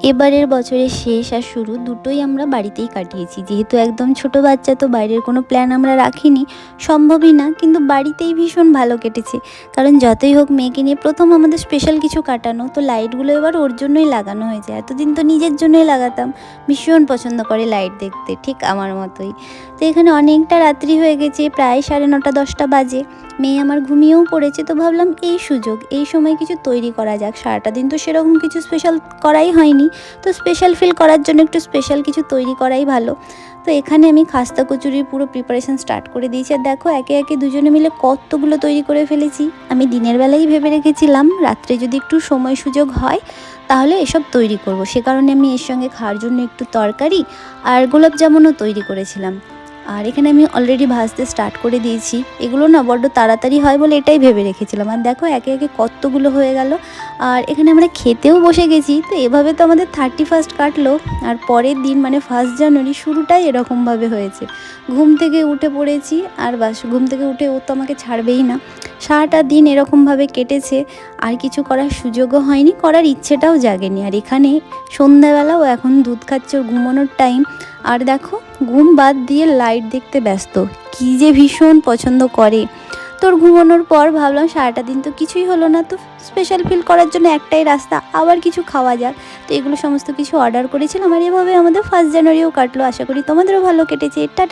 এবারের বছরের শেষ আর শুরু দুটোই আমরা বাড়িতেই কাটিয়েছি। যেহেতু একদম ছোট বাচ্চা, তো বাইরের কোনো প্ল্যান আমরা রাখিনি, সম্ভবই না। কিন্তু বাড়িতেই ভীষণ ভালো কেটেছে। কারণ যতই হোক মেয়েকে নিয়ে প্রথম আমাদের স্পেশাল কিছু কাটানো, তো লাইটগুলো এবার ওর জন্যই লাগানো হয়েছে। এতদিন তো নিজের জন্যই লাগাতাম। ভীষণ পছন্দ করে লাইট দেখতে, ঠিক আমার মতোই। তো এখানে অনেকটা রাত্রি হয়ে গেছে, প্রায় 9:30 10টা বাজে। মেয়ে আমার ঘুমিয়েও পড়েছে, তো ভাবলাম এই সুযোগ, এই সময় কিছু তৈরি করা যাক। সারাটা দিন তো সেরকম কিছু স্পেশাল করাই হয়নি, তো স্পেশাল ফিল করার জন্য একটু স্পেশাল কিছু তৈরি করাই ভালো। তো এখানে আমি খাস্তা কচুরির পুরো প্রিপারেশান স্টার্ট করে দিয়েছি। আর দেখো একে একে দুজনে মিলে কতগুলো তৈরি করে ফেলেছি। আমি দিনের বেলাই ভেবে রেখেছিলাম রাত্রে যদি একটু সময় সুযোগ হয় তাহলে এসব তৈরি করব। সে কারণে আমি এর সঙ্গে খাওয়ার জন্য একটু তরকারি আর গোলাপ জামুনও তৈরি করেছিলাম। আর এখানে আমি অলরেডি ভাজতে স্টার্ট করে দিয়েছি। এগুলো না বড্ড তাড়াতাড়ি হয় বলে এটাই ভেবে রেখেছিলাম। আর দেখো একে একে কতগুলো হয়ে গেল। আর এখানে আমরা খেতেও বসে গেছি। তো এভাবে তো আমাদের 31st কাটলো। আর পরের দিন মানে 1 জানুয়ারি শুরুটাই এরকমভাবে হয়েছে। ঘুম থেকে উঠে পড়েছি, আর বাস ঘুম থেকে উঠে ও তো আমাকে ছাড়বেই না। সারাটা দিন এরকমভাবে কেটেছে। আর কিছু করার সুযোগও হয়নি, করার ইচ্ছেটাও জাগেনি। আর এখানে সন্ধ্যাবেলাও এখন দুধ খাচ্ছে, ওর ঘুমানোর টাইম। আর দেখো ঘুম বাদ দিয়ে লাইট দেখতে ব্যস্ত, কী যে ভীষণ পছন্দ করে। তোর ঘুমানোর পর ভাবলাম সারাটা দিন তো কিছুই হলো না, তো স্পেশাল ফিল করার জন্য একটাই রাস্তা, আবার কিছু খাওয়া যাক। তো এগুলো সমস্ত কিছু অর্ডার করেছিলাম। আর এভাবে আমাদের 1 জানুয়ারিও কাটলো। আশা করি তোমাদেরও ভালো কেটেছে। এটা